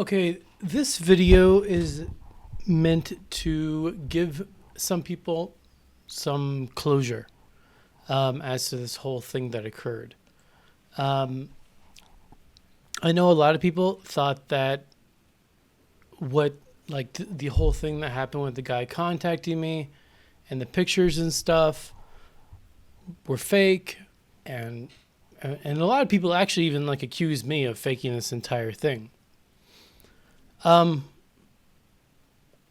Okay, this video is meant to give some people some closure as to this whole thing that occurred. Um, I know a lot of people thought that the whole thing that happened with the guy contacting me and the pictures and stuff were fake, and and a lot of people actually even like accused me of faking this entire thing. Um,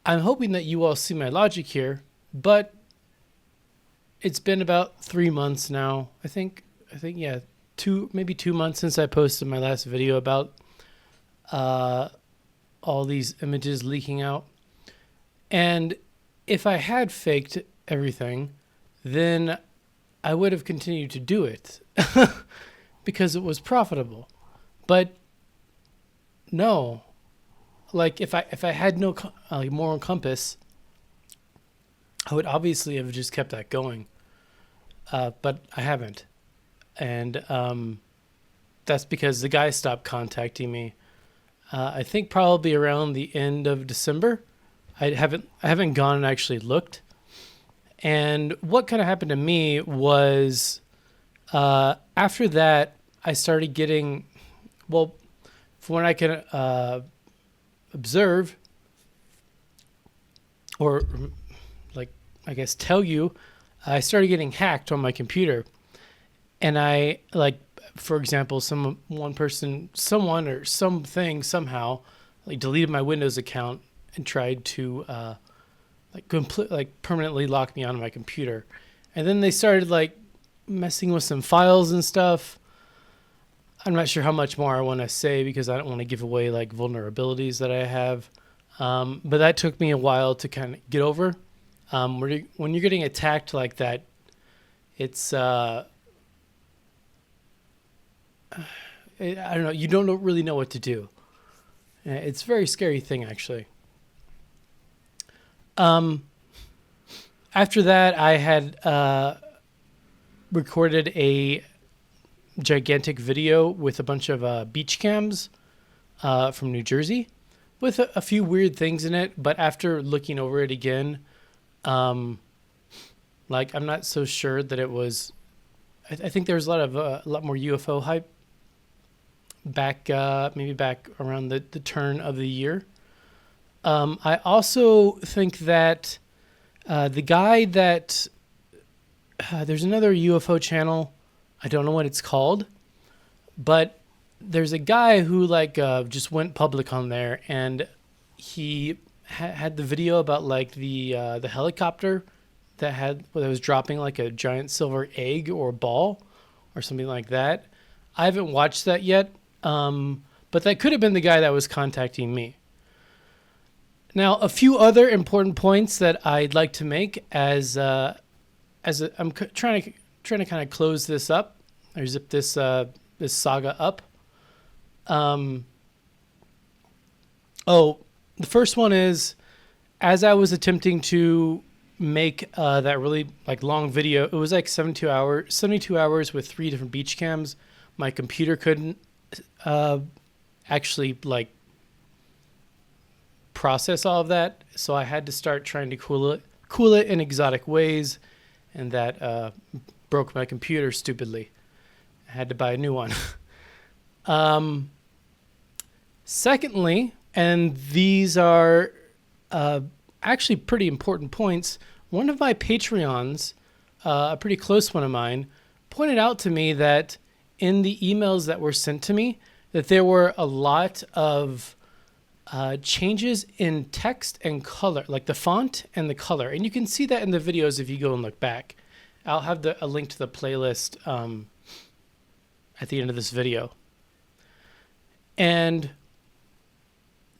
I'm hoping that you all see my logic here, but it's been about 3 months now. Yeah, maybe 2 months since I posted my last video about uh, all these images leaking out. And if I had faked everything, then I would have continued to do it because it was profitable. But no, like if I had no moral compass, I would obviously have just kept that going. But I haven't, and that's because the guy stopped contacting me. I think probably around the end of December. I haven't gone and actually looked. And what kind of happened to me was after that I started getting, well, from what I can observe, or like I guess tell you, I started getting hacked on my computer, and I like, for example, someone or something somehow like deleted my Windows account and tried to permanently lock me onto my computer, and then they started like messing with some files and stuff. I'm not sure how much more I want to say because I don't want to give away like vulnerabilities that I have. But that took me a while to kind of get over. When you're getting attacked like that, it's I don't know. You don't really know what to do. It's a very scary thing, actually. After that, I had recorded a gigantic video with a bunch of beach cams from New Jersey with a few weird things in it. But after looking over it again, I'm not so sure that it was. I think there was a lot more UFO hype back maybe back around the turn of the year. I also think that the guy that there's another UFO channel. I don't know what it's called, but there's a guy who just went public on there, and he had the video about like the helicopter that was dropping like a giant silver egg or ball or something like that. I haven't watched that yet, but that could have been the guy that was contacting me. Now, a few other important points that I'd like to make I'm trying to kind of close this up or zip this saga up. The first one is, as I was attempting to make that really like long video, it was like 72 hours with 3 different beach cams. My computer couldn't actually like process all of that, so I had to start trying to cool it in exotic ways, and that broke my computer stupidly. I had to buy a new one. Secondly, and these are actually pretty important points, one of my Patreons, a pretty close one of mine, pointed out to me that in the emails that were sent to me, that there were a lot of changes in text and color, like the font and the color. And you can see that in the videos if you go and look back. I'll have a link to the playlist at the end of this video. And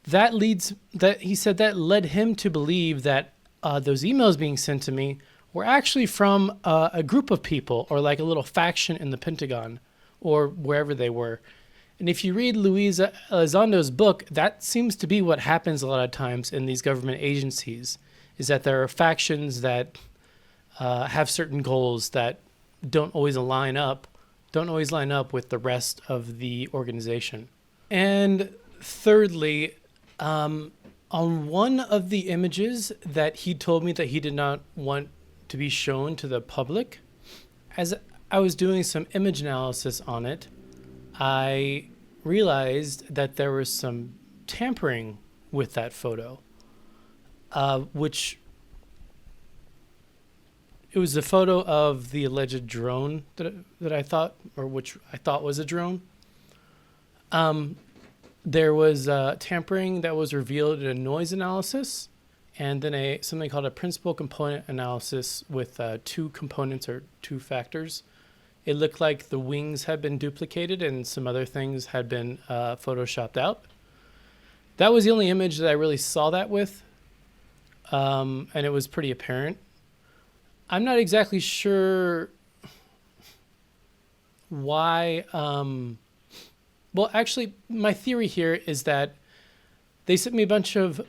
he said that led him to believe that those emails being sent to me were actually from a group of people, or like a little faction in the Pentagon or wherever they were. And if you read Luis Elizondo's book, that seems to be what happens a lot of times in these government agencies, is that there are factions that have certain goals that don't always line up with the rest of the organization. And thirdly, on one of the images that he told me that he did not want to be shown to the public, as I was doing some image analysis on it, I realized that there was some tampering with that photo, which it was a photo of the alleged drone that I thought, or which I thought was a drone. There was tampering that was revealed in a noise analysis, and then something called a principal component analysis with two components or two factors. It looked like the wings had been duplicated and some other things had been photoshopped out. That was the only image that I really saw that with, and it was pretty apparent. I'm not exactly sure why. Well, actually, my theory here is that they sent me a bunch of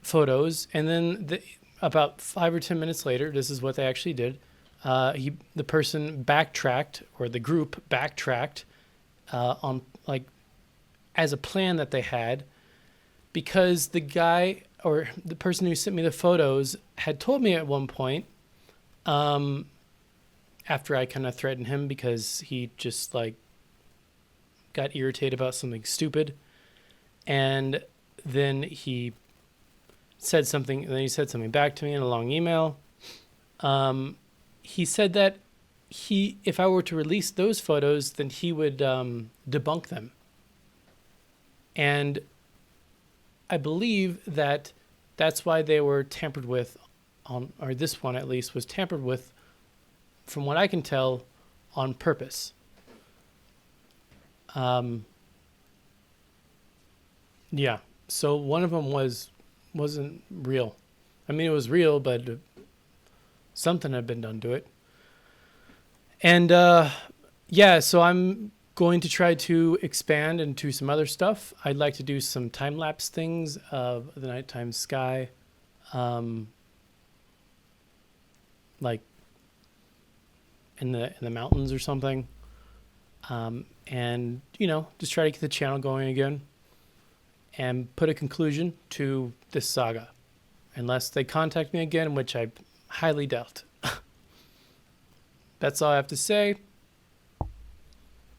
photos, and then about 5 or 10 minutes later, this is what they actually did. The person backtracked, or the group backtracked, on like as a plan that they had, because the guy or the person who sent me the photos had told me at one point, after I kind of threatened him because he just like got irritated about something stupid, and then he said something. And then he said something back to me in a long email. He said that if I were to release those photos, then he would debunk them. And I believe that that's why they were tampered with, or this one at least was tampered with, from what I can tell, on purpose. Yeah. So one of them wasn't real. I mean, it was real, but something had been done to it. And yeah, so I'm going to try to expand into some other stuff. I'd like to do some time lapse things of the nighttime sky, like in the mountains or something. And, just try to get the channel going again and put a conclusion to this saga, unless they contact me again, which I highly doubt. That's all I have to say.